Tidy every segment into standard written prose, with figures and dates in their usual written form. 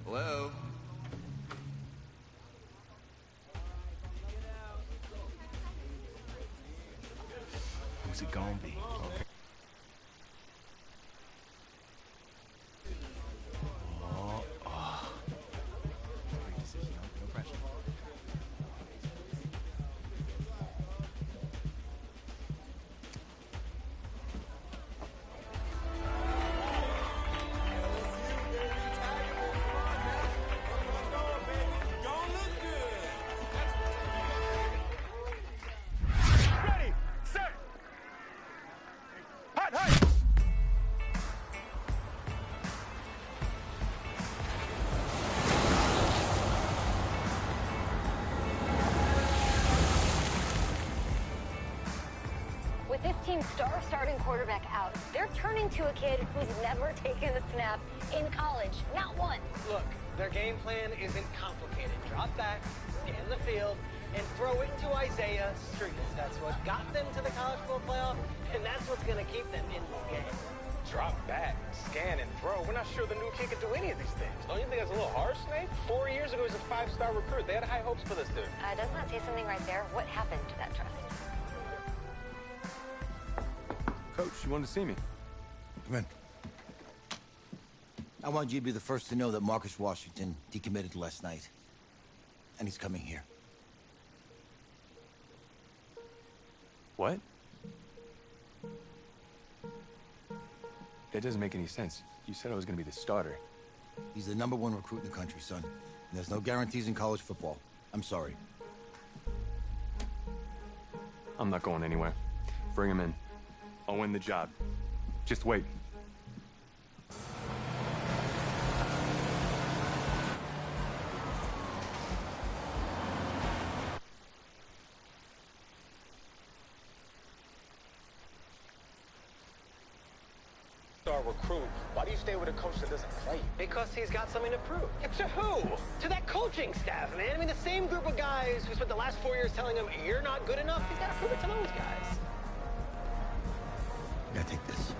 Hello? Who's it gonna be? Okay. Great decision. No pressure. Ready, set, hot, hot. With this team's star starting quarterback out, they're turning to a kid who's never taken a snap in college. Not one. Look, their game plan isn't complicated. Drop back, scan the field, and throw it to Isaiah Streets. That's what got them to the college football playoff, and that's what's going to keep them in this game. Drop back, scan, and throw. We're not sure the new kid can do any of these things. Don't you think that's a little harsh, Nate? 4 years ago, he was a 5-star recruit. They had high hopes for this dude. Doesn't that say something right there? What happened to that trust? Coach, you wanted to see me? Come in. I want you to be the first to know that Marcus Washington decommitted last night. And he's coming here. What? That doesn't make any sense. You said I was going to be the starter. He's the #1 recruit in the country, son. And there's no guarantees in college football. I'm sorry. I'm not going anywhere. Bring him in. I'll win the job. Just wait. Star recruit. Why do you stay with a coach that doesn't play? Because he's got something to prove. Yeah, to who? To that coaching staff, man. I mean, the same group of guys who spent the last 4 years telling him, you're not good enough. He's got to prove it to those guys. Yeah, take this.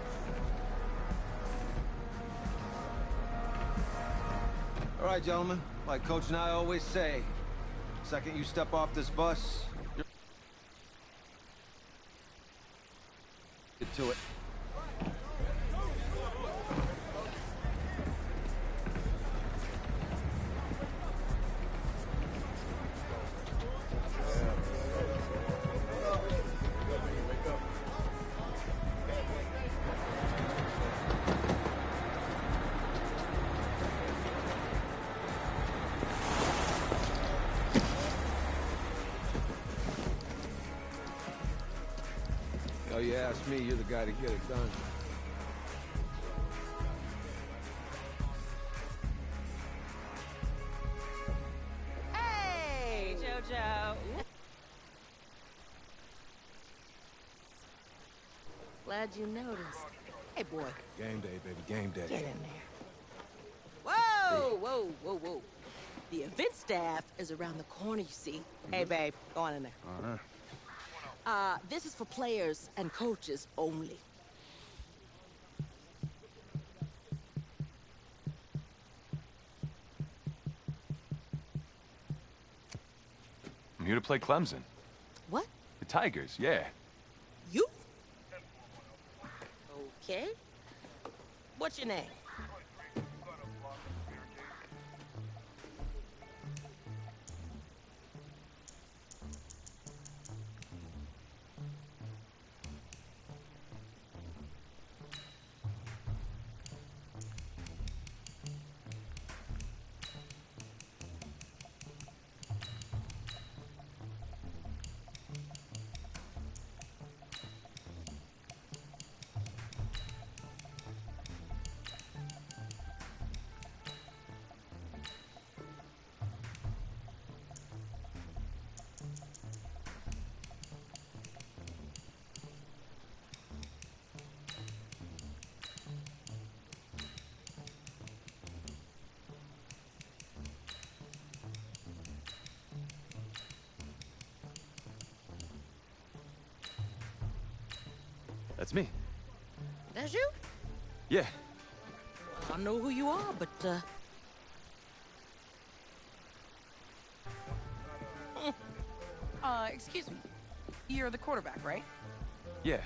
All right, gentlemen. Like Coach and I always say, second you step off this bus, you're... Get to it. Oh, you ask me, you're the guy to get it done. Hey, JoJo. Glad you noticed. Hey, boy. Game day, baby, game day. Get in there. Whoa, whoa, whoa, whoa. The event staff is around the corner, you see. Hey, babe, go on in there. Uh-huh. This is for players and coaches only. I'm here to play Clemson. What? The Tigers, yeah. You? Okay. What's your name? That's me. That's you? Yeah. I know who you are, but, Excuse me. You're the quarterback, right? Yeah.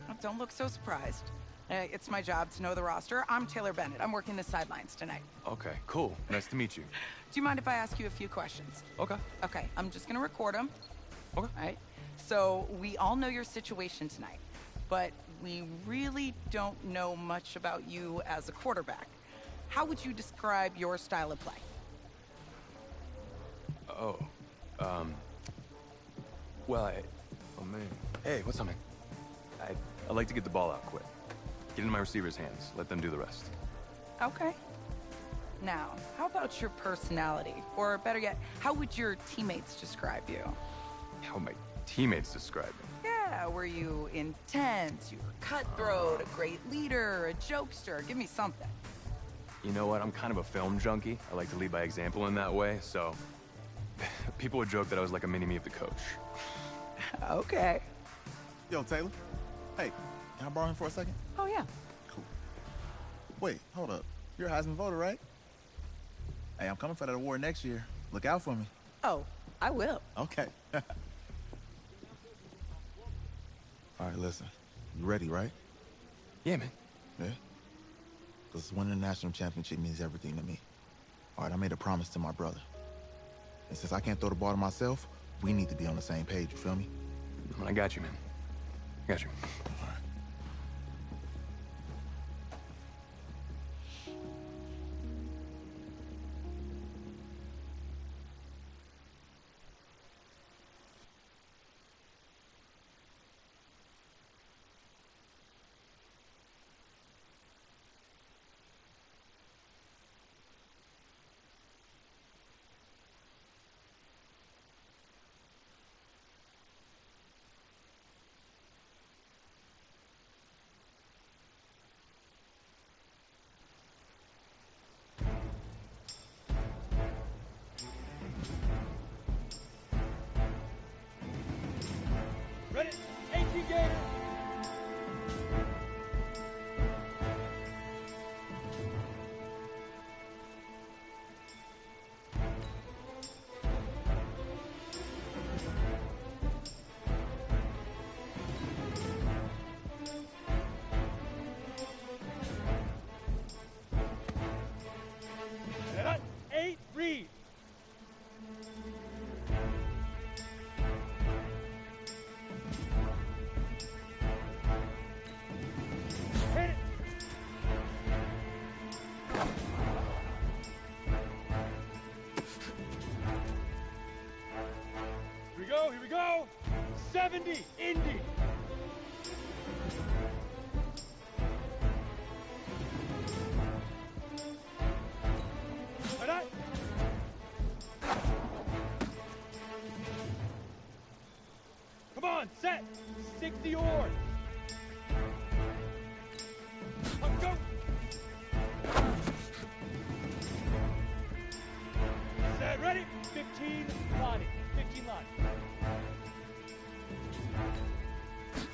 Oh, don't look so surprised. It's my job to know the roster. I'm Taylor Bennett. I'm working the sidelines tonight. Okay, cool. Nice to meet you. Do you mind if I ask you a few questions? Okay. Okay, I'm just gonna record them. Okay. All right? So, we all know your situation tonight, but we really don't know much about you as a quarterback. How would you describe your style of play? Oh. Well, oh, man. Hey, what's up, man? I like to get the ball out quick. Get in my receiver's hands. Let them do the rest. Okay. Now, how about your personality? Or better yet, how would your teammates describe you? How my teammates describe me. Yeah, were you intense? You were cutthroat, a great leader, a jokester? Give me something. You know what? I'm kind of a film junkie. I like to lead by example in that way, so... People would joke that I was like a mini-me of the coach. Okay. Yo, Taylor. Hey, can I borrow him for a second? Oh, yeah. Cool. Wait, hold up. You're a Heisman voter, right? Hey, I'm coming for that award next year. Look out for me. Oh, I will. Okay. All right, listen. You ready, right? Yeah, man. Yeah? Because winning the national championship means everything to me. All right, I made a promise to my brother. And since I can't throw the ball to myself, we need to be on the same page, you feel me? I got you, man. I got you. All right. Ready? 18 Gator! Set 8, read! Hit it! Here we go! 70, Indy! All right. Come on, set! 60 oars! Up, go! Set, ready? 15, lining. 15 line.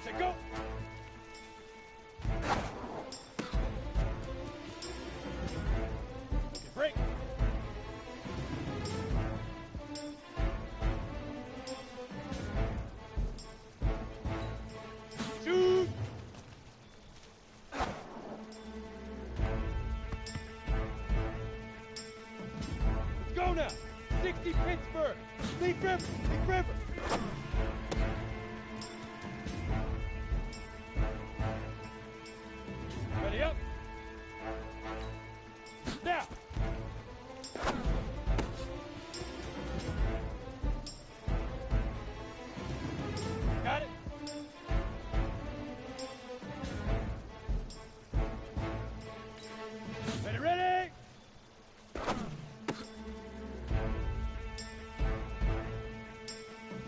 Set, go! Okay, break. Shoot! Let's go now! 60 Pittsburgh! Leaf River! Leaf River! Ready up! Now! Got it? Ready, ready!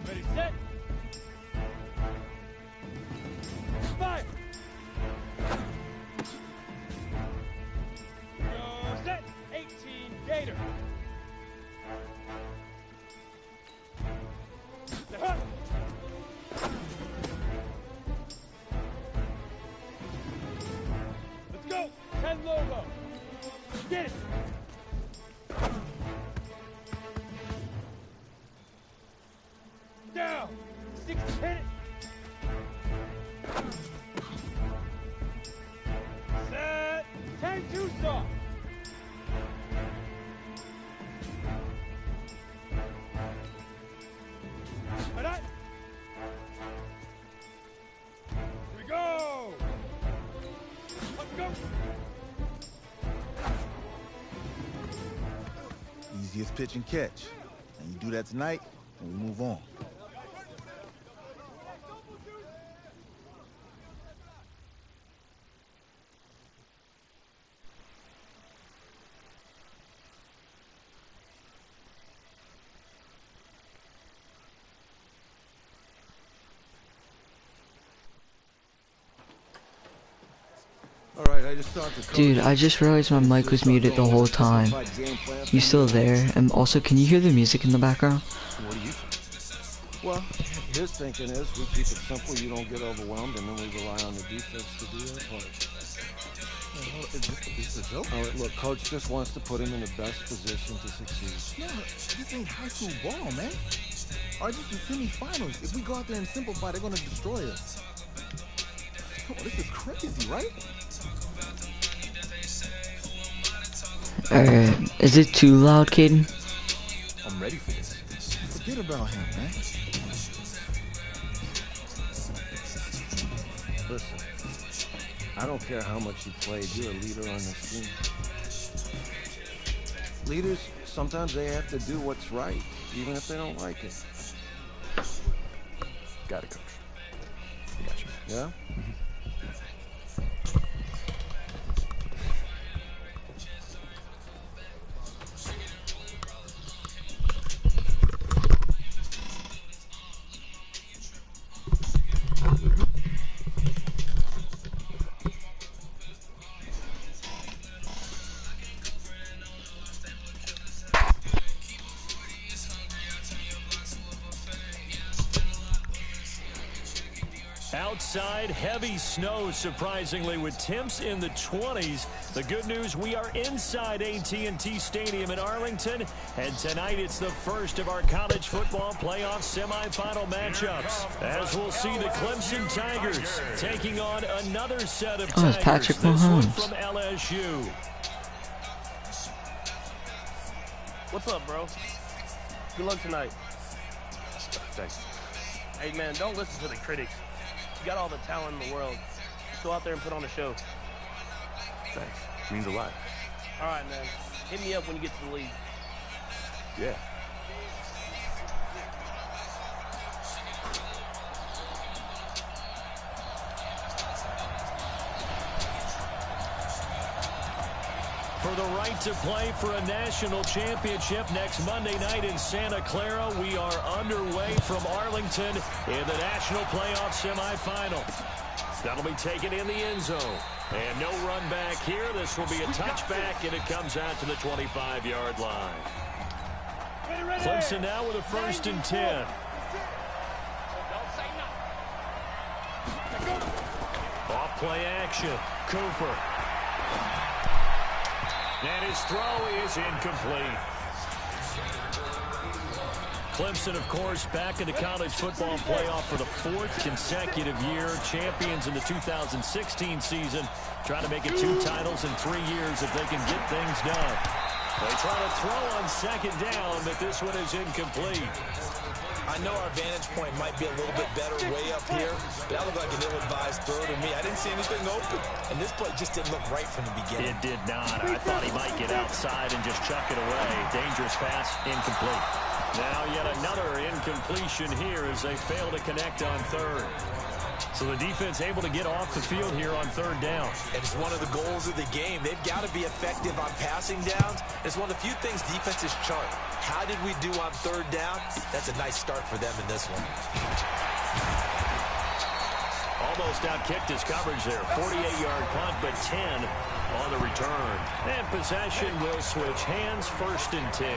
Ready, set! Behind two-star. All right. Here we go. Let's go. Easiest pitch and catch. And you do that tonight, and we move on. All right, I just talked to Coach. Dude, I just realized my mic was muted the whole time. You still there? And also, can you hear the music in the background? What do you think? Well, his thinking is we keep it simple, you don't get overwhelmed, and then we rely on the defense to do their part. Is this a joke? All right, look, Coach just wants to put him in the best position to succeed. No, this ain't high school ball, man. All right, this is semifinals. If we go out there and simplify, they're gonna destroy us. Come on, this is crazy, right? Alright, is it too loud, Caden? I'm ready for this. Forget about him, man. Listen, I don't care how much you played, you're a leader on this team. Leaders, sometimes they have to do what's right, even if they don't like it. Got it, Coach. I got you. Yeah? Outside, heavy snow, surprisingly, with temps in the 20s. The good news, we are inside AT&T Stadium in Arlington, and tonight it's the first of our college football playoff semifinal matchups, as we'll see the Clemson Tigers taking on another set of Tigers. It's Patrick This one Mahomes from LSU. What's up, bro? Good luck tonight. Thanks. Hey, man, don't listen to the critics. You got all the talent in the world. Just go out there and put on a show. Thanks. Means a lot. All right, man. Hit me up when you get to the league. Yeah. For the right to play for a national championship next Monday night in Santa Clara, we are underway from Arlington in the national playoff semifinal. That'll be taken in the end zone. And no run back here. This will be a touchback, and it comes out to the 25-yard line. Clemson now with a 1st and 10. Off play action. Cooper. And his throw is incomplete. Clemson, of course, back in the college football playoff for the 4th consecutive year. Champions in the 2016 season. Trying to make it 2 titles in 3 years if they can get things done. They try to throw on 2nd down, but this one is incomplete. I know our vantage point might be a little bit better way up here, but that looked like an ill-advised throw to me. I didn't see anything open, and this play just didn't look right from the beginning. It did not. I thought he might get outside and just chuck it away. Dangerous pass, incomplete. Now yet another incompletion here as they fail to connect on 3rd. So the defense able to get off the field here on 3rd down. And it's one of the goals of the game. They've got to be effective on passing downs. It's one of the few things defenses chart. How did we do on 3rd down? That's a nice start for them in this one. Almost outkicked his coverage there. 48-yard punt, but 10 on the return. And possession will switch hands. 1st and 10.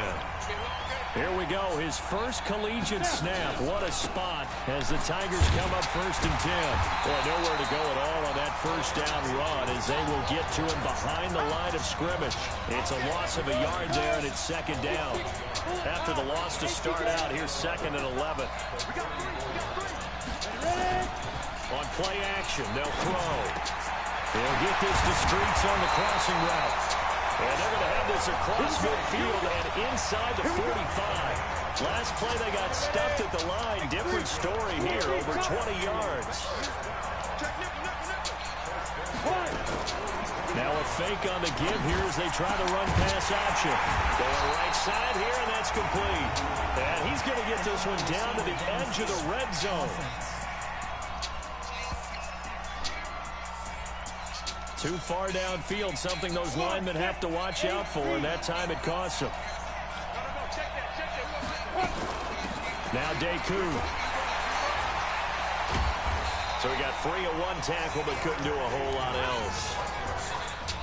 Here we go, his first collegiate snap. What a spot as the Tigers come up 1st and 10. Boy, nowhere to go at all on that 1st down run as they will get to him behind the line of scrimmage. It's a loss of a yard there, and it's 2nd down. After the loss to start out, here's 2nd and 11. On play action, they'll throw. They'll get this to Streets on the crossing route. And they're going to have this across midfield and inside the 45. Last play, they got stuffed at the line. Different story here, over 20 yards. Now a fake on the give here as they try the run pass option. Going right side here, and that's complete. And he's going to get this one down to the edge of the red zone. Too far downfield, something those linemen have to watch out for, and that time it costs them. Now Deku. So he got free of one tackle, but couldn't do a whole lot else.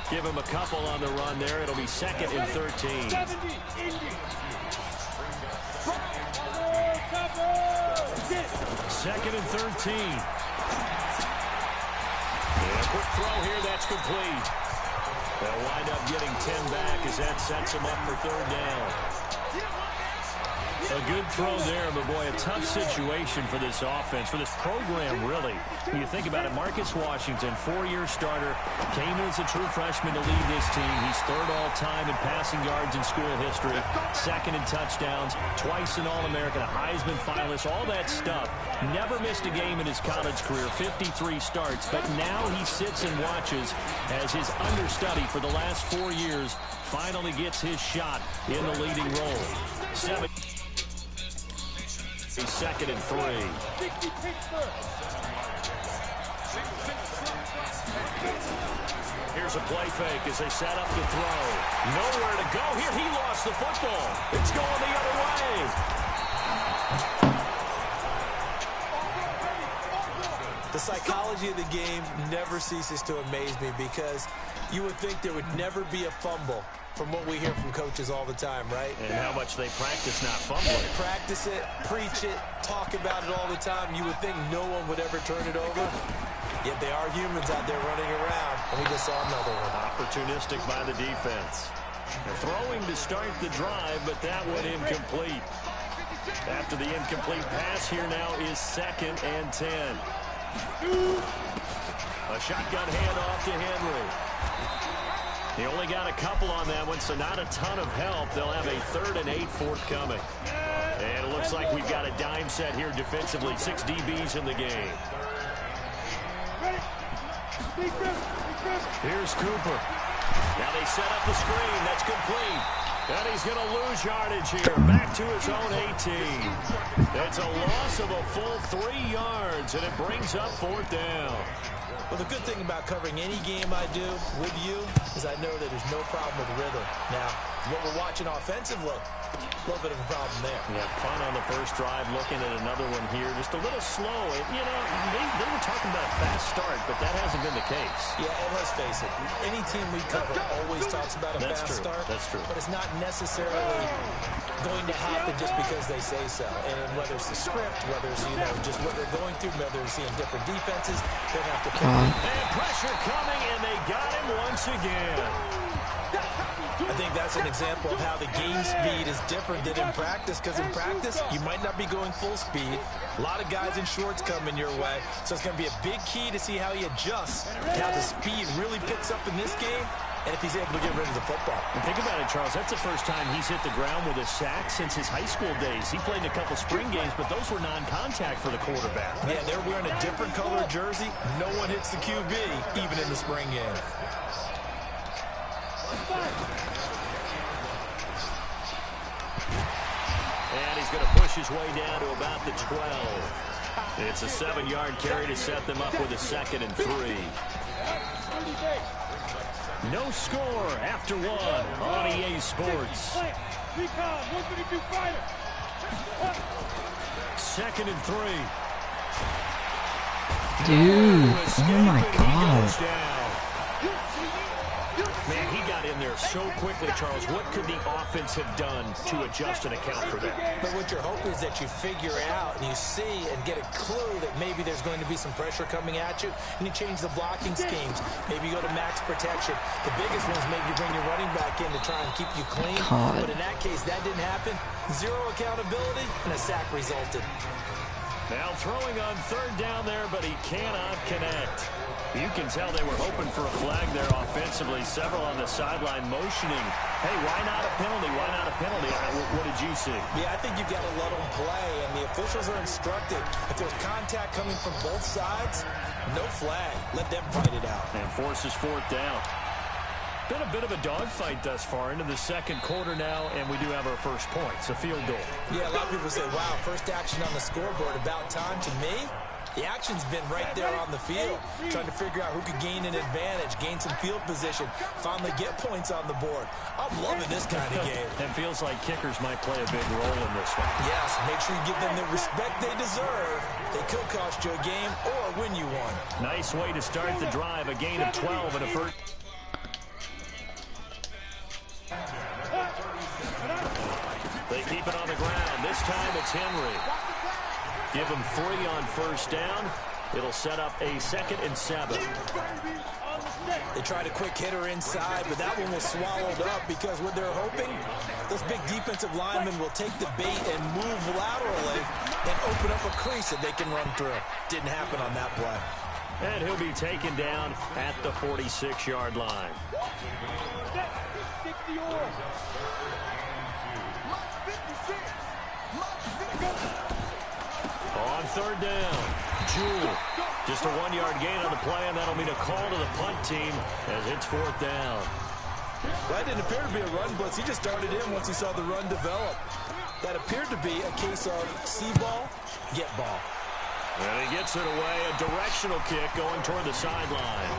Give him a couple on the run there. It'll be 2nd and 13. Second and 13. And a quick throw here, that's complete. They'll wind up getting 10 back as that sets them up for 3rd down. A good throw there, but boy, a tough situation for this offense, for this program, really. When you think about it, Marcus Washington, 4-year starter, came in as a true freshman to lead this team. He's 3rd all-time in passing yards in school history, 2nd in touchdowns, twice an All-American, a Heisman finalist, all that stuff. Never missed a game in his college career, 53 starts, but now he sits and watches as his understudy for the last 4 years finally gets his shot in the leading role. 2nd and 3. Here's a play fake as they set up the throw. Nowhere to go here. He lost the football. It's going the other way. The psychology of the game never ceases to amaze me because you would think there would never be a fumble from what we hear from coaches all the time, right? And how much they practice not fumbling. Practice it, preach it, talk about it all the time. You would think no one would ever turn it over. Yet they are humans out there running around, and we just saw another one. Opportunistic by the defense. They're throwing to start the drive, but that one incomplete. After the incomplete pass, here now is 2nd and 10. A shotgun handoff to Henry. He only got a couple on that one, so not a ton of help. They'll have a 3rd and 8 forthcoming. And it looks like we've got a dime set here defensively. 6 DBs in the game. Here's Cooper. Now they set up the screen. That's complete. And he's going to lose yardage here. Back to his own 18. It's a loss of a full 3 yards, and it brings up 4th down. Well, the good thing about covering any game I do with you is I know that there's no problem with rhythm. Now, what we're watching offensively, a little bit of a problem there. Yeah, fun on the first drive, looking at another one here. Just a little slow. You know, they were talking about a fast start, but that hasn't been the case. Yeah, and let's face it, any team we cover always talks about a fast start. That's true. But it's not necessarily going to happen just because they say so. And whether it's the script, whether it's, you know, just what they're going through, whether they're seeing different defenses, they have to pick. And pressure coming, and they got him once again. I think that's an example of how the game speed is different than in practice, because in practice, you might not be going full speed. A lot of guys in shorts coming your way, so it's going to be a big key to see how he adjusts, how the speed really picks up in this game, and if he's able to get rid of the football. And think about it, Charles, that's the first time he's hit the ground with a sack since his high school days. He played in a couple spring games, but those were non-contact for the quarterback. Yeah, they're wearing a different color jersey. No one hits the QB, even in the spring game. And he's going to push his way down to about the 12. It's a 7-yard carry to set them up with a 2nd and 3. No score after 1 on EA Sports. 2nd and 3. Dude, oh my God. Man, he got in there so quickly, Charles. What could the offense have done to adjust and account for that? But what you're hoping is that you figure out and you see and get a clue that maybe there's going to be some pressure coming at you, and you change the blocking schemes. Maybe you go to max protection. The biggest one is maybe you bring your running back in to try and keep you clean. But in that case, that didn't happen. 0 accountability, and a sack resulted. Now throwing on 3rd down there, but he cannot connect. You can tell they were hoping for a flag there offensively. Several on the sideline motioning. Hey, why not a penalty? Why not a penalty? What did you see? Yeah, I think you've got to let them play, and the officials are instructed. If there's contact coming from both sides, no flag. Let them fight it out. And forces fourth down. Been a bit of a dogfight thus far into the second quarter now, and we do have our first point. It's a field goal. Yeah, a lot of people say, wow, first action on the scoreboard, about time. To me, the action's been right there on the field, trying to figure out who could gain an advantage, gain some field position, finally get points on the board. I'm loving this kind of game. It feels like kickers might play a big role in this one. Yes, make sure you give them the respect they deserve. They could cost you a game or win you one. Nice way to start the drive, a gain of 12 and a first. They keep it on the ground. This time it's Henry. Give him 3 on first down. It'll set up a 2nd and 7. They tried a quick hitter inside, but that one was swallowed up because what they're hoping, those big defensive linemen will take the bait and move laterally and open up a crease that they can run through. Didn't happen on that play. And he'll be taken down at the 46-yard line. On third down, Jewell. Just a 1-yard gain on the play, and that'll mean a call to the punt team as it's fourth down. Well, that didn't appear to be a run blitz. He just started in once he saw the run develop. That appeared to be a case of see ball, get ball. And he gets it away, a directional kick going toward the sideline.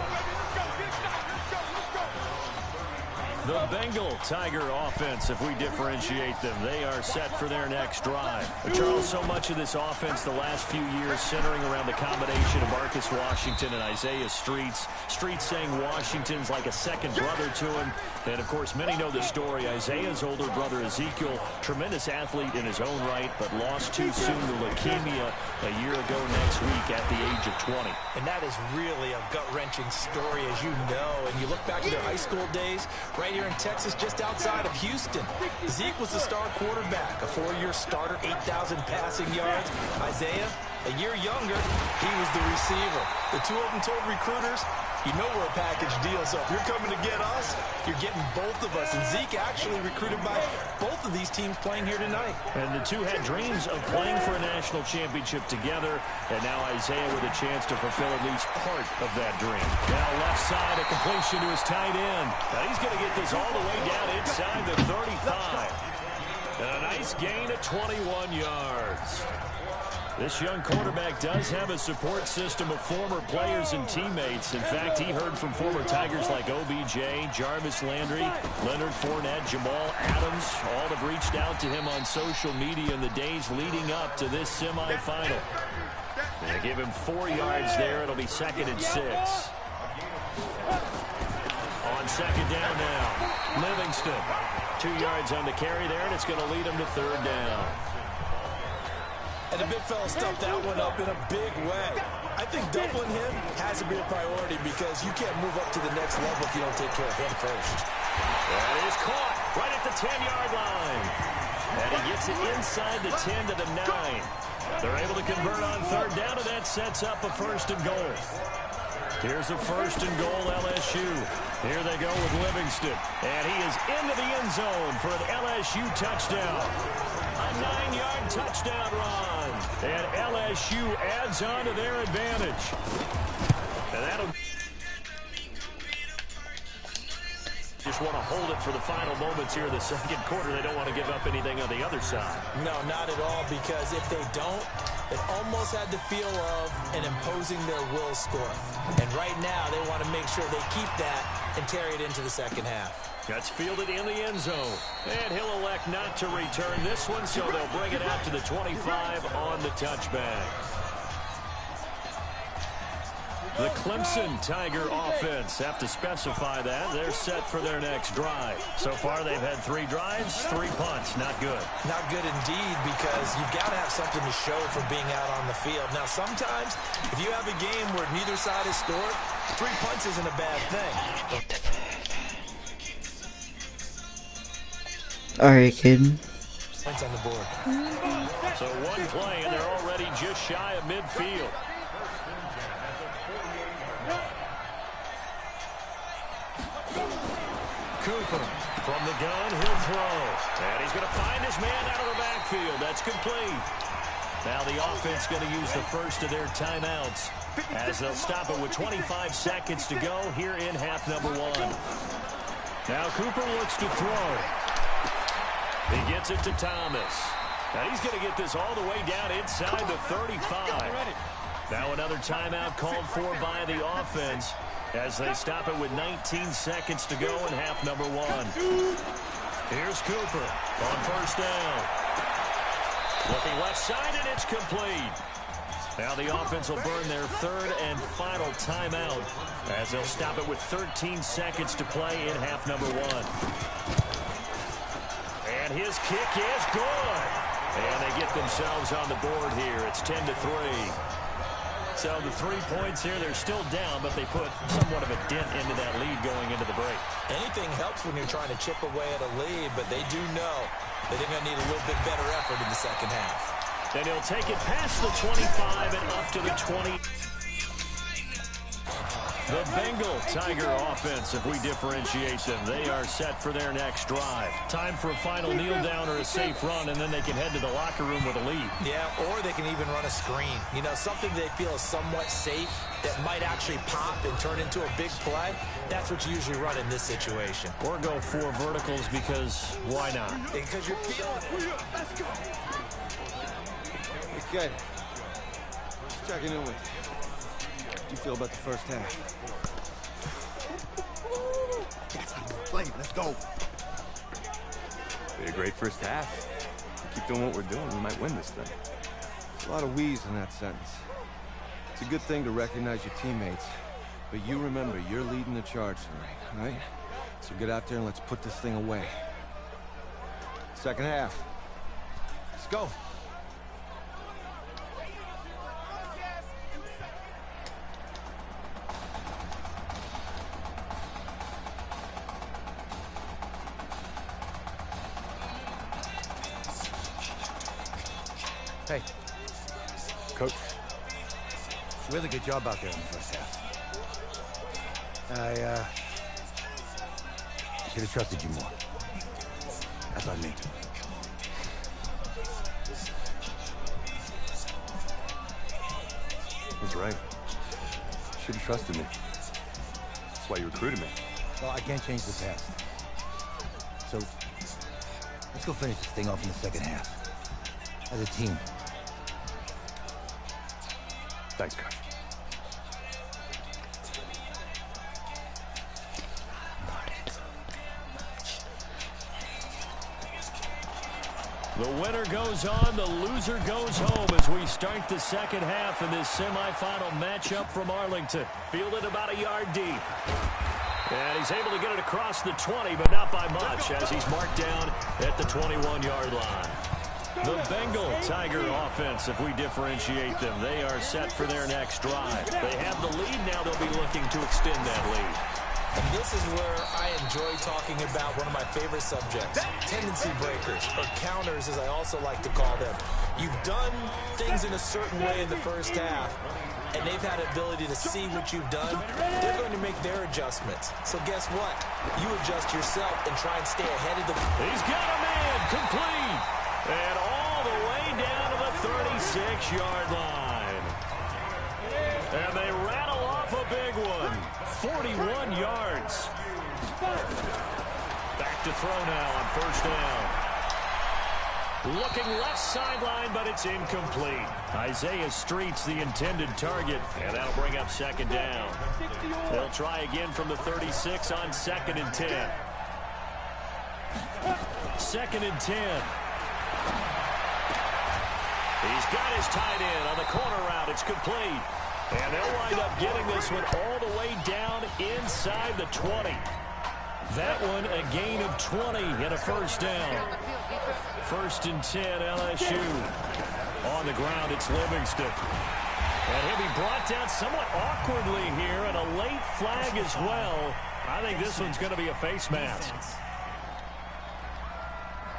The Bengal Tiger offense, if we differentiate them, they are set for their next drive. Charles, so much of this offense the last few years centering around the combination of Marcus Washington and Isaiah Streets. Streets saying Washington's like a second brother to him. And, of course, many know the story. Isaiah's older brother, Ezekiel, tremendous athlete in his own right, but lost too soon to leukemia a year ago next week at the age of 20. And that is really a gut-wrenching story, as you know. And you look back to their high school days, right here in Texas, just outside of Houston. Zeke was the star quarterback, a 4-year starter, 8,000 passing yards. Isaiah, a year younger, he was the receiver. The two of them told recruiters, you know we're a package deal, so if you're coming to get us, you're getting both of us. And Zeke actually recruited by both of these teams playing here tonight. And the two had dreams of playing for a national championship together, and now Isaiah with a chance to fulfill at least part of that dream. Now left side, a completion to his tight end. Now he's going to get this all the way down inside the 35. And a nice gain of 21 yards. This young quarterback does have a support system of former players and teammates. In fact, he heard from former Tigers like OBJ, Jarvis Landry, Leonard Fournette, Jamal Adams. All have reached out to him on social media in the days leading up to this semifinal. They give him 4 yards there. It'll be 2nd and 6. On second down now, Livingston. 2 yards on the carry there, and it's going to lead him to third down. And the big fella stuffed that one up in a big way. I think doubling him has to be a priority because you can't move up to the next level if you don't take care of him first. That is caught right at the 10-yard line. And he gets it inside the 10 to the 9. They're able to convert on third down, and that sets up a 1st and goal. Here's a 1st and goal, LSU. Here they go with Livingston. And he is into the end zone for an LSU touchdown. A 9-yard touchdown run. And LSU adds on to their advantage. And that'll... Just want to hold it for the final moments here in the second quarter. They don't want to give up anything on the other side. No, not at all, because if they don't, it almost had the feel of an imposing their will score. And right now, they want to make sure they keep that and carry it into the second half. That's fielded in the end zone. And he'll elect not to return this one, so they'll bring it out to the 25 on the touchback. The Clemson Tiger offense have to specify that. They're set for their next drive. So far, they've had 3 drives, 3 punts. Not good. Not good indeed, because you've got to have something to show for being out on the field. Now, sometimes, if you have a game where neither side has scored, 3 punts isn't a bad thing. Alright, kid. Points on the board. So 1 play, and they're already just shy of midfield. Cooper. From the gun, he'll throw. And he's going to find his man out of the backfield. That's complete. Now the offense going to use the first of their timeouts as they'll stop it with 25 seconds to go here in half number 1. Now Cooper looks to throw. He gets it to Thomas. Now he's going to get this all the way down inside the 35. Now another timeout called for by the offense as they stop it with 19 seconds to go in half number 1. Here's Cooper on first down. Looking left side, and it's complete. Now the offense will burn their third and final timeout as they'll stop it with 13 seconds to play in half number 1. And his kick is good. And they get themselves on the board here. It's 10-3. So the 3 points here, they're still down, but they put somewhat of a dent into that lead going into the break. Anything helps when you're trying to chip away at a lead, but they do know that they're going to need a little bit better effort in the second half. Then he'll take it past the 25 and up to the 20. The Bengal Tiger offense, if we differentiate them, they are set for their next drive. Time for a final kneel down or a safe run, and then they can head to the locker room with a lead. Yeah, or they can even run a screen. You know, something they feel is somewhat safe that might actually pop and turn into a big play. That's what you usually run in this situation. Or go 4 verticals because why not? Because you're feeling it. Let's go. Okay. Just checking in with you. How do you feel about the first half? That's how you play. Let's go. Be a great first half. We keep doing what we're doing, we might win this thing. There's a lot of we's in that sentence. It's a good thing to recognize your teammates, but you remember, you're leading the charge tonight, all right? So get out there and let's put this thing away. Second half. Let's go. Hey. Coach. Really good job out there in the first half. I should have trusted you more. That's on me. He's right. You should have trusted me. That's why you recruited me. Well, I can't change the past. So, let's go finish this thing off in the second half. As a team. Thanks, Coach. The winner goes on, the loser goes home as we start the second half in this semifinal matchup from Arlington. Fielded about a yard deep. And he's able to get it across the 20, but not by much as he's marked down at the 21-yard line. The Bengal Tiger offense, if we differentiate them, they are set for their next drive. They have the lead now. They'll be looking to extend that lead. And this is where I enjoy talking about one of my favorite subjects, tendency breakers, or counters as I also like to call them. You've done things in a certain way in the first half, and they've had the ability to see what you've done. They're going to make their adjustments. So guess what? You adjust yourself and try and stay ahead of the... He's got a man complete. And all the way down to the 36-yard line. And they rattle off a big one. 41 yards. Back to throw now on first down. Looking left sideline, but it's incomplete. Isaiah Street's the intended target, and that'll bring up second down. They'll try again from the 36 on 2nd and 10. 2nd and 10. He's got his tight end on the corner route. It's complete. And they'll wind up getting this one all the way down inside the 20. That one a gain of 20 and a first down. 1st and 10 LSU. On the ground, it's Livingston. And he'll be brought down somewhat awkwardly here, and a late flag as well. I think this one's going to be a face mask.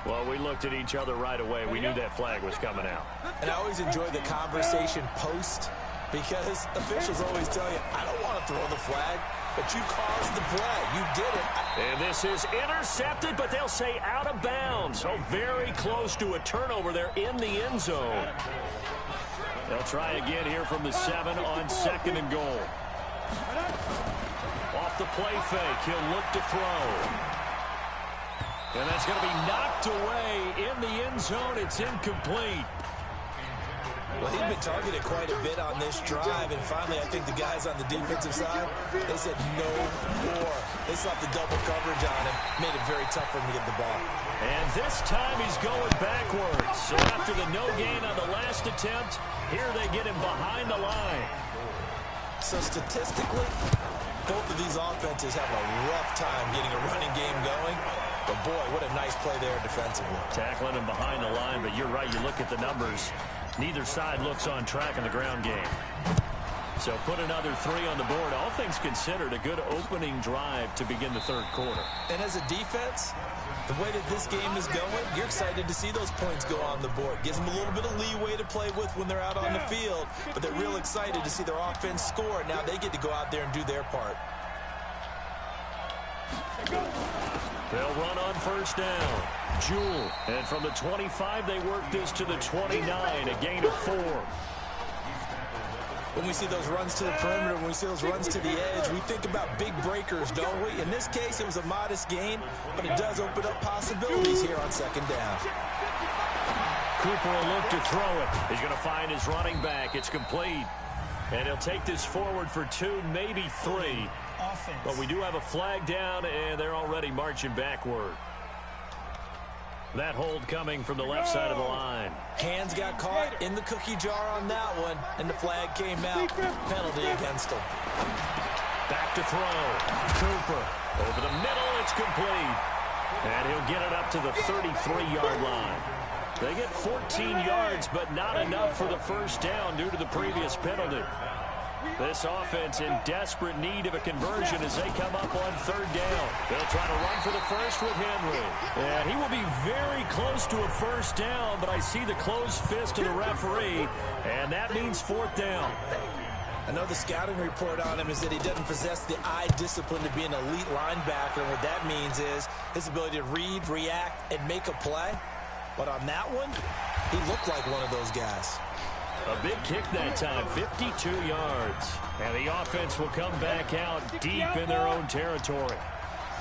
Well, we looked at each other right away. We knew that flag was coming out. And I always enjoy the conversation post because officials always tell you, I don't want to throw the flag, but you caused the play. You did it. And this is intercepted, but they'll say out of bounds. So very close to a turnover there in the end zone. They'll try again here from the 7 on 2nd and goal. Off the play fake, he'll look to throw. And that's going to be knocked away in the end zone. It's incomplete. Well, he'd been targeted quite a bit on this drive, and finally I think the guys on the defensive side, they said no more. They slapped the double coverage on him, made it very tough for him to get the ball. And this time he's going backwards. So after the no gain on the last attempt, here they get him behind the line. So statistically, both of these offenses have a rough time getting a running game going. But boy, what a nice play there defensively. Tackling him behind the line, but you're right, you look at the numbers. Neither side looks on track in the ground game. So put another 3 on the board. All things considered, a good opening drive to begin the third quarter. And as a defense, the way that this game is going, you're excited to see those points go on the board. Gives them a little bit of leeway to play with when they're out on the field, but they're real excited to see their offense score. Now they get to go out there and do their part. They'll run on first down. Jewell. And from the 25, they work this to the 29, a gain of 4. When we see those runs to the perimeter, when we see those runs to the edge, we think about big breakers, don't we? In this case, it was a modest gain, but it does open up possibilities here on 2nd down. Cooper will look to throw it. He's going to find his running back. It's complete. And he'll take this forward for 2, maybe 3. Offense. But we do have a flag down, and they're already marching backward. That hold coming from the left side of the line. Hands got caught in the cookie jar on that one, and the flag came out. Penalty against him. Back to throw. Cooper. Over the middle, it's complete. And he'll get it up to the 33-yard line. They get 14 yards, but not enough for the first down due to the previous penalty. This offense in desperate need of a conversion as they come up on 3rd down. They'll try to run for the first with Henry. And he will be very close to a first down, but I see the closed fist of the referee, and that means 4th down. I know the scouting report on him is that he doesn't possess the eye discipline to be an elite linebacker, and what that means is his ability to read, react, and make a play. But on that one, he looked like one of those guys. A big kick that time, 52 yards. And the offense will come back out deep in their own territory.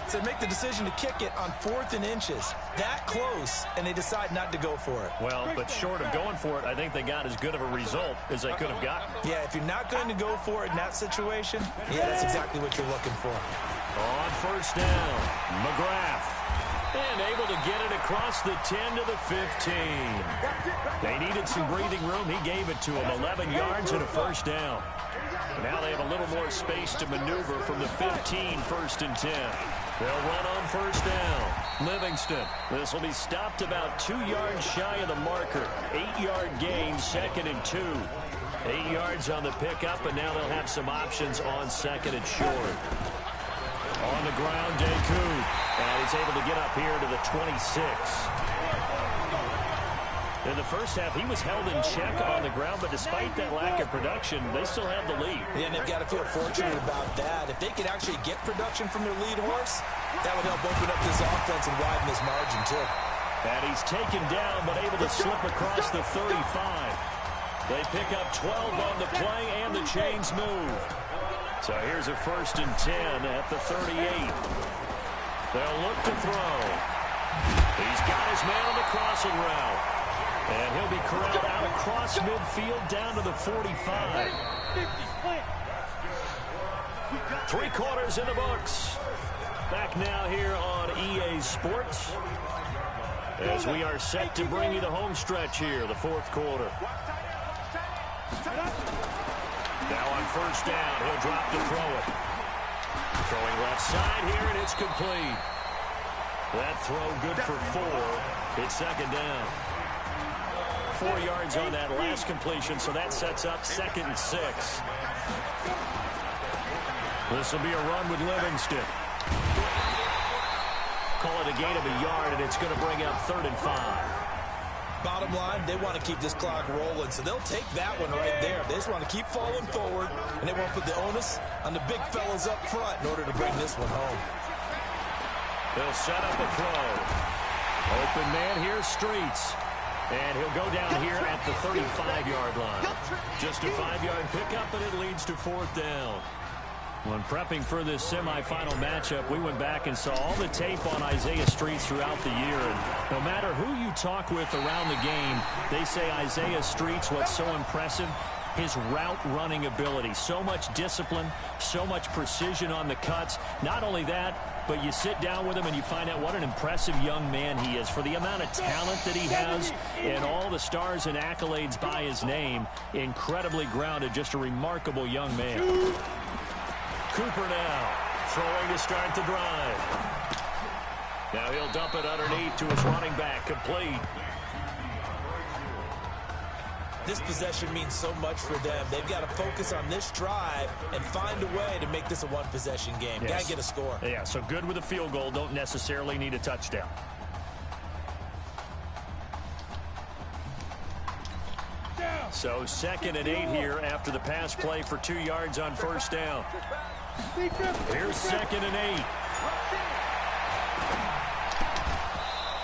So they make the decision to kick it on 4th and inches. That close, and they decide not to go for it. Well, but short of going for it, I think they got as good of a result as they could have gotten. Yeah, if you're not going to go for it in that situation, yeah, that's exactly what you're looking for. On first down, McGrath. And able to get it across the 10 to the 15. They needed some breathing room. He gave it to them. 11 yards and a first down. Now they have a little more space to maneuver from the 15, 1st and 10. They'll run on first down. Livingston. This will be stopped about 2 yards shy of the marker. 8-yard gain, 2nd and 2. 8 yards on the pickup, and now they'll have some options on 2nd and short. On the ground, Deku. And he's able to get up here to the 26. In the first half, he was held in check on the ground, but despite that lack of production, they still have the lead. Yeah, and they've got to feel fortunate about that. If they could actually get production from their lead horse, that would help open up this offense and widen this margin, too. And he's taken down, but able to slip across the 35. They pick up 12 on the play, and the chains move. So here's a 1st and 10 at the 38. They'll look to throw. He's got his man on the crossing route. And he'll be corralled out across midfield down to the 45. 3 quarters in the books. Back now here on EA Sports, as we are set to bring you the home stretch here, the 4th quarter. Now on first down, he'll drop to throw it. Throwing left side here, and it's complete. That throw good for 4. It's 2nd down. 4 yards on that last completion, so that sets up 2nd and 6. This will be a run with Livingston. Call it a gain of a yard, and it's going to bring up 3rd and 5. Bottom line, they want to keep this clock rolling, so they'll take that one right there. They just want to keep falling forward, and they won't put the onus on the big fellas up front in order to bring this one home. They'll set up a throw. Open man here, Streets. And he'll go down here at the 35-yard line. Just a 5-yard pickup, and it leads to 4th down. When prepping for this semifinal matchup, we went back and saw all the tape on Isaiah Streets throughout the year. And no matter who you talk with around the game, they say Isaiah Streets, what's so impressive, his route running ability. So much discipline, so much precision on the cuts. Not only that, but you sit down with him and you find out what an impressive young man he is. For the amount of talent that he has and all the stars and accolades by his name, incredibly grounded, just a remarkable young man. Cooper now, throwing to start the drive. Now he'll dump it underneath to his running back, complete. This possession means so much for them. They've got to focus on this drive and find a way to make this a one-possession game. Yes. Got to get a score. Yeah, so good with a field goal. Don't necessarily need a touchdown. So 2nd and 8 here after the pass play for 2 yards on 1st down. Here's 2nd and 8.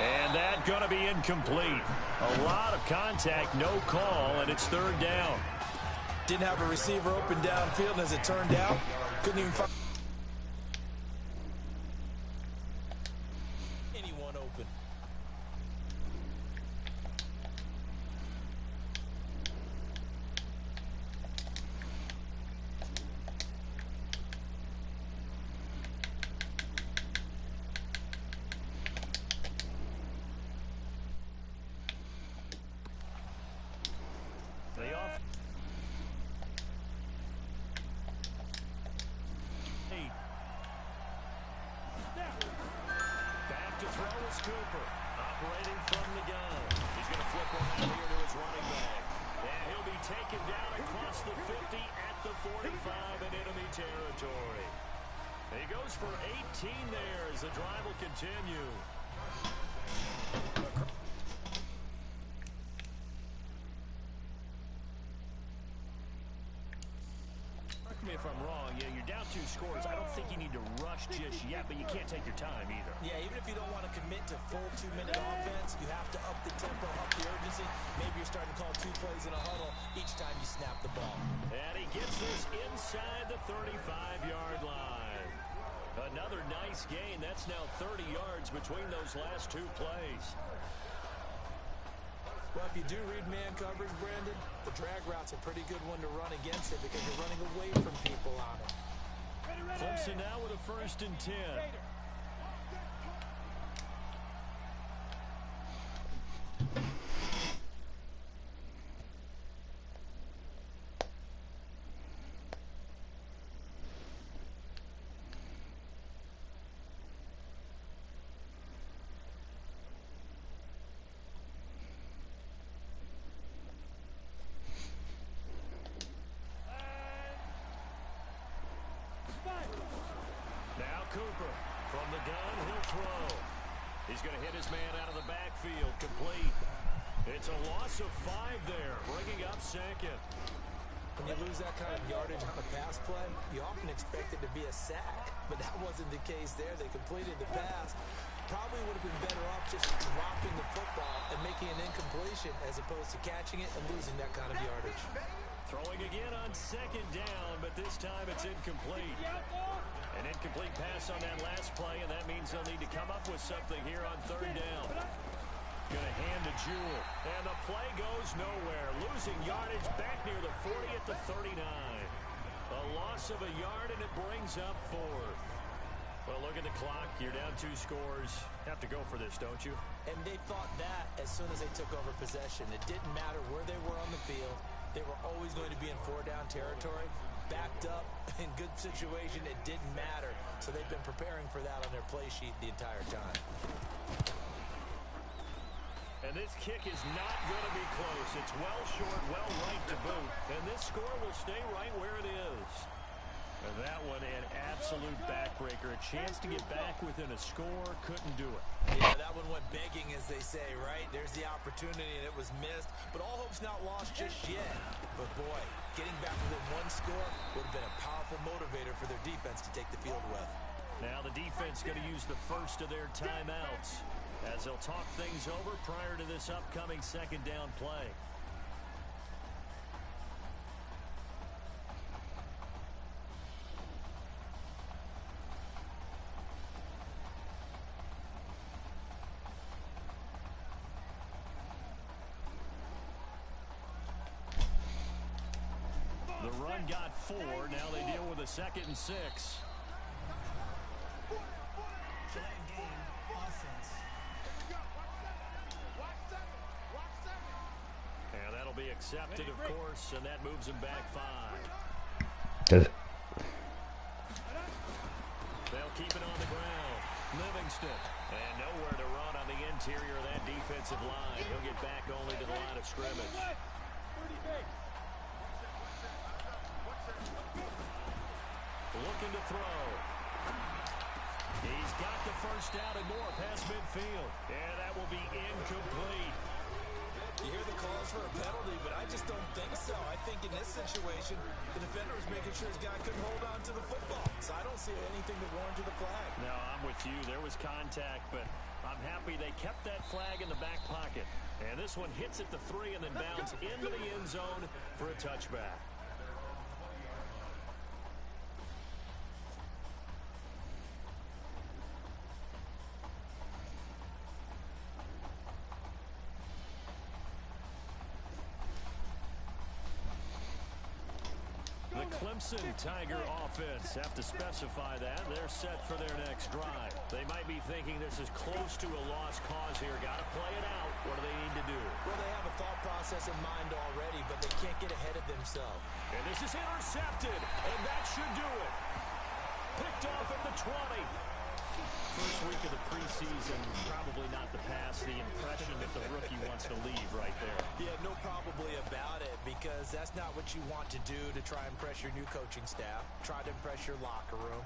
And that going to be incomplete. A lot of contact, no call, and it's 3rd down. Didn't have a receiver open downfield, and as it turned out, couldn't even find anyone open. Cooper operating from the gun. He's going to flip one out here to his running back. And he'll be taken down across the 50 at the 45 in enemy territory. He goes for 18 there as the drive will continue. Correct me if I'm wrong. Yeah, you're down 2 scores. I don't think you need to rush just yet, but you can't take your time either. Yeah, even if you don't want to commit to full 2-minute offense, you have to up the tempo, up the urgency. Maybe you're starting to call 2 plays in a huddle each time you snap the ball. And he gets this inside the 35-yard line. Another nice gain. That's now 30 yards between those last 2 plays. Well, if you do read man coverage, Brandon, the drag route's a pretty good one to run against it because you're running away from people on it. Clemson now with a 1st and 10. Now Cooper from the gun, he'll throw. He's going to hit his man out of the backfield, complete. It's a loss of 5 there, bringing up 2nd. When you lose that kind of yardage on a pass play, you often expect it to be a sack, but that wasn't the case there. They completed the pass. Probably would have been better off just dropping the football and making an incompletion as opposed to catching it and losing that kind of yardage. Throwing again on 2nd down, but this time it's incomplete. An incomplete pass on that last play, and that means they'll need to come up with something here on 3rd down. Going to hand to Jewell, and the play goes nowhere. Losing yardage back near the 40 at the 39. A loss of a yard, and it brings up 4th. Well, look at the clock. You're down 2 scores. Have to go for this, don't you? And they thought that as soon as they took over possession. It didn't matter where they were on the field. They were always going to be in 4-down territory. Backed up, in good situation, it didn't matter. So they've been preparing for that on their play sheet the entire time. And this kick is not going to be close. It's well short, well right to boot. And this score will stay right where it is. And that one an absolute backbreaker. A chance to get back within a score, couldn't do it. Yeah, that one went begging, as they say, right? There's the opportunity, and it was missed. But all hope's not lost just yet. But boy, getting back within 1 score would have been a powerful motivator for their defense to take the field with. Now the defense going to use the first of their timeouts as they'll talk things over prior to this upcoming second down play. The run got 4. Now they deal with a 2nd and 6. And that'll be accepted, of course, and that moves him back 5. They'll keep it on the ground. Livingston. And nowhere to run on the interior of that defensive line. He'll get back only to the line of scrimmage. Looking to throw. He's got the first down and more past midfield. And that will be incomplete. You hear the calls for a penalty, but I just don't think so. I think in this situation, the defender was making sure his guy couldn't hold on to the football. So I don't see anything that warranted the flag. No, I'm with you. There was contact, but I'm happy they kept that flag in the back pocket. And this one hits at the 3 and then bounds into the end zone for a touchback. Clemson Tiger offense have to specify that. They're set for their next drive. They might be thinking this is close to a lost cause here. Got to play it out. What do they need to do? Well, they have a thought process in mind already, but they can't get ahead of themselves. And this is intercepted, and that should do it. Picked off at the 20. First week of the preseason, probably not the pass, the impression that the rookie wants to leave right there. Yeah, no probably about it, because that's not what you want to do to try and impress your new coaching staff, try to impress your locker room,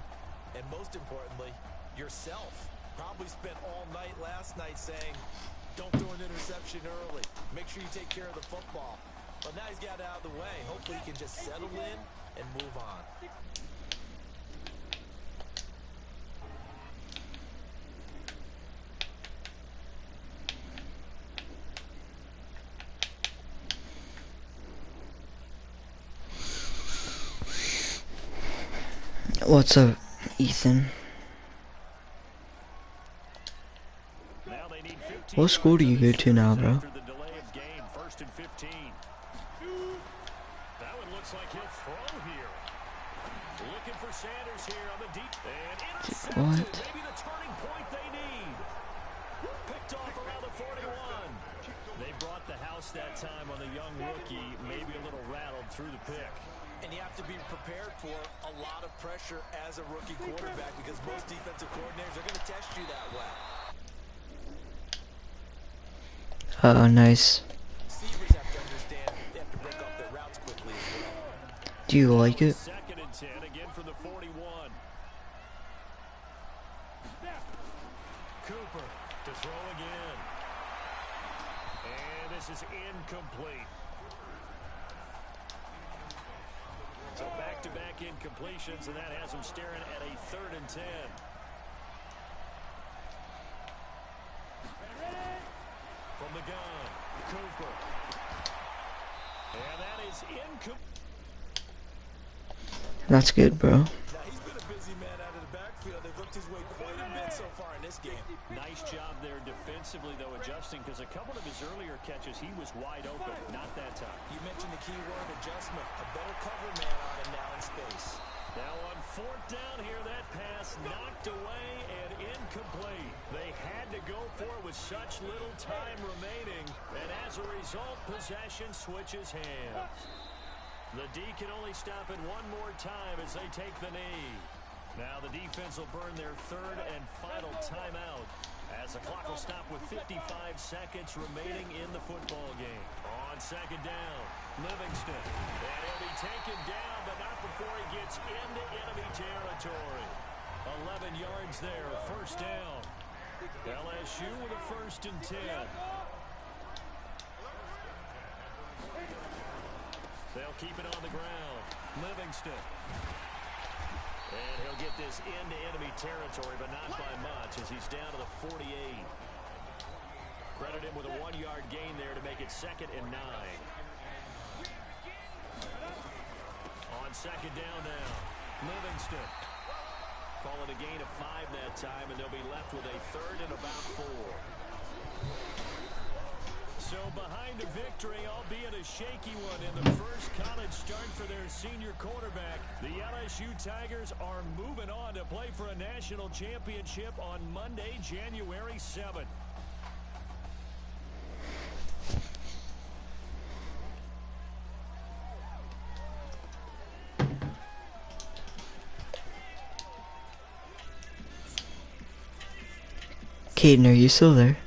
and most importantly, yourself. Probably spent all night last night saying, don't throw an interception early. Make sure you take care of the football. But now he's got it out of the way. Hopefully he can just settle in and move on. What's up, Ethan? What school do you go to now, bro? First and 15. That one looks like he'll throw here. Looking for Sanders here on the deep. And intercepted. What? Maybe the turning point they need. Picked off around the 41. They brought the house that time on the young rookie. Maybe a little rattled through the pick. And you have to be prepared for a lot of pressure as a rookie quarterback because most defensive coordinators are going to test you that way. Nice. Receivers have to understand they have to break off their routes quickly as well. Do you like it? 2nd and 10 again from the 41. Cooper to throw again. And this is incomplete. So back-to-back incompletions, and that has him staring at a 3rd and 10. From the gun, Cooper. And that is incomplete. That's good, bro. Now, he's been a busy man out of the backfield. They've looked his way quite a bit so far in this game. Nice job there defensively, though, adjusting, because a couple of his earlier catches, he was wide open. Not that time. You mentioned the key word, adjustment. A better cover man on him now in space. Now on 4th down here, that pass knocked away and incomplete. They had to go for it with such little time remaining, and as a result, possession switches hands. The D can only stop it one more time as they take the knee. Now the defense will burn their 3rd and final timeout as the clock will stop with 55 seconds remaining in the football game. On 2nd down, Livingston. And he'll be taken down, but not before he gets into enemy territory. 11 yards there, 1st down. LSU with a 1st and 10. They'll keep it on the ground. Livingston. And he'll get this into enemy territory, but not by much as he's down to the 48. Credit him with a 1-yard gain there to make it 2nd and 9. On 2nd down now, Livingston. Call it a gain of 5 that time, and they'll be left with a 3rd and about 4. So behind a victory, albeit a shaky one, in the first college start for their senior quarterback, the LSU Tigers are moving on to play for a national championship on Monday, January 7th. Caden, are you still there?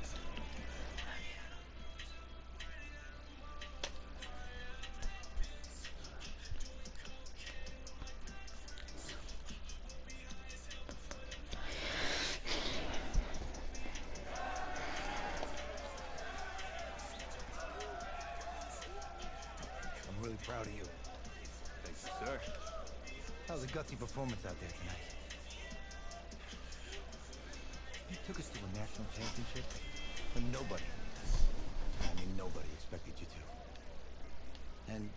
I'm really proud of you. Thank you, sir. That was a gutsy performance out there tonight. You took us to a national championship when nobody expected you to. And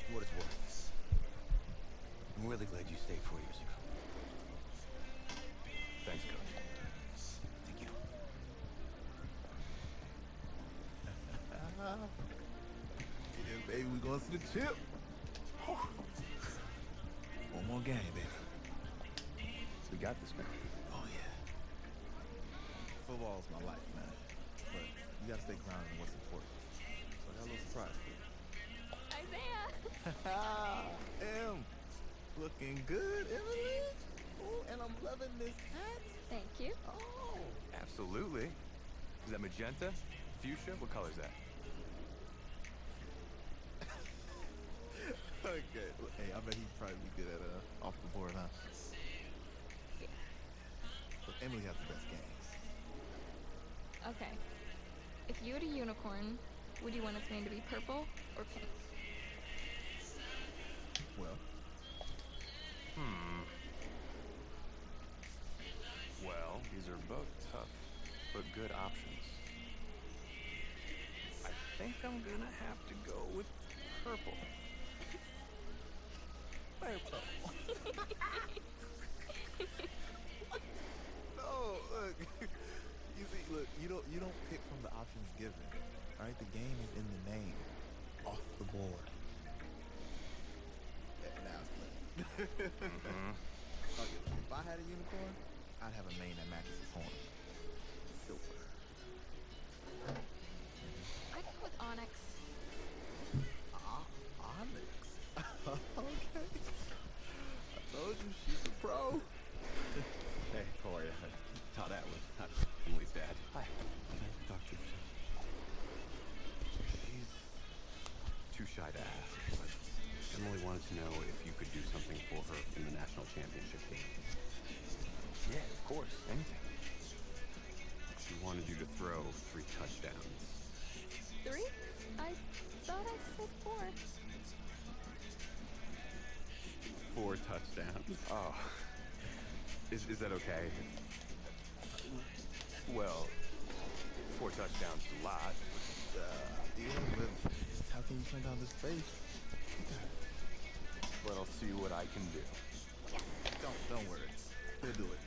for what it's worth, I'm really glad you stayed 4 years ago. Thanks, Coach. Thank you. Yeah, baby, we going to the chip. One more game, baby. We got this, man. Oh, yeah. Football's my life, man. But you gotta stay grounded in what's important. So I got a little surprise for you. Isaiah! Em, looking good, Emily. Ooh, and I'm loving this hat. Thank you. Oh. Absolutely. Is that magenta? Fuchsia? What color is that? Okay. Well, hey, I bet he'd probably be good at off the board, huh? Yeah. But Emily has the best games. Okay. If you had a unicorn, would you want its mane to be purple or pink? Well. Well, these are both tough, but good options. I think I'm gonna have to go with purple. Purple. No, look. You see, look, you don't pick from the options given. All right, the game is in the name, off the board. Yeah, now it's clear. Okay, if I had a unicorn, I'd have a mane that matches his horn. Silver. I'd go with onyx. Onyx. Okay. I told you she's a pro. Hey, Corey. Todd Atwood, not Emily's dad. Hi. Talk to you. She's too shy to ask, but Emily wanted to know if you could do something for her in the national championship game. Yeah, of course. Anything. She wanted you to throw 3 touchdowns. 3? I thought I said 4. 4 touchdowns. Oh. Is that okay? Well, 4 touchdowns is a lot. Yeah, but how can you turn down this face? But I'll see what I can do. Don't worry. We'll do it.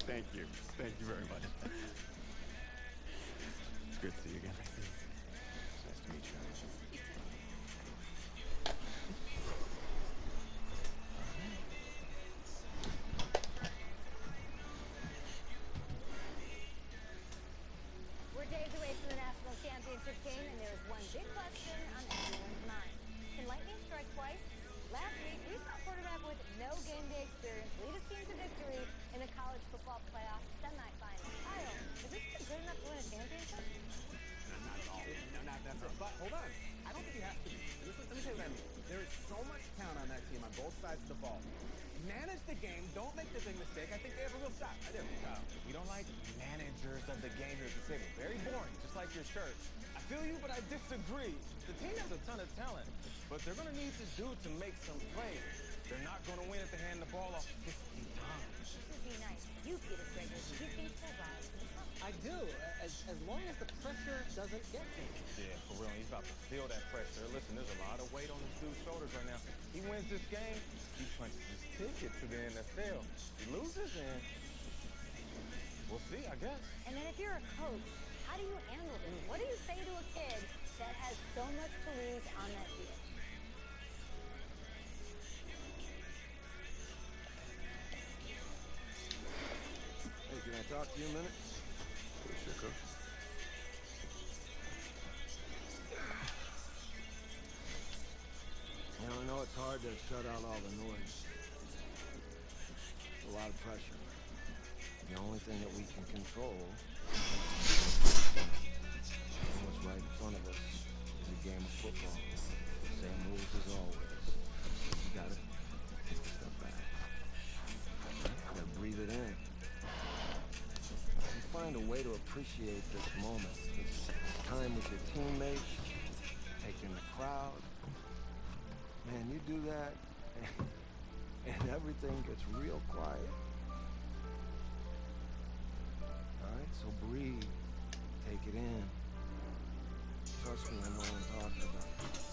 Thank you. Thank you very much. It's good to see you again. It's nice to meet you. We're days away from the national championship game, and there is one big question on everyone's mind. Can lightning strike twice? Last week, we saw a quarterback with no game day experience lead his team to victory in a college football playoff semifinal. Kyle, is this kid good enough to win a championship? Not at all. No, not that's it. But hold on. I don't think he has to be. Let me tell you what I mean. There is so much talent on that team on both sides of the ball. Manage the game. Don't make the big mistake. I think they have a real shot. I do. We don't like managers of the game here at the table. Very boring, just like your shirt. I feel you, but I disagree. The team has a ton of talent, but they're going to need this dude to make some plays. They're not going to win if they hand the ball off 50 times. This would be nice. You, Peter Trigger, do you think he'll rise to the top? I do, as long as the pressure doesn't get to him. Yeah, for real. He's about to feel that pressure. Listen, there's a lot of weight on this dude's shoulders right now. He wins this game, he punches his ticket to the NFL. He loses, and we'll see, I guess. And then if you're a coach, how do you handle this? What do you say to a kid that has so much to lose on that field? Hey, can I talk to you a minute? Sure, Coach. You know, I know it's hard to shut out all the noise. It's a lot of pressure. The only thing that we can control is what's right in front of us is a game of football. Same rules as always. You gotta take a step back. You gotta breathe it in. And find a way to appreciate this moment, this time with your teammates, taking the crowd. Man, you do that, and everything gets real quiet. All right, so breathe, take it in. Trust me, I know what I'm talking about.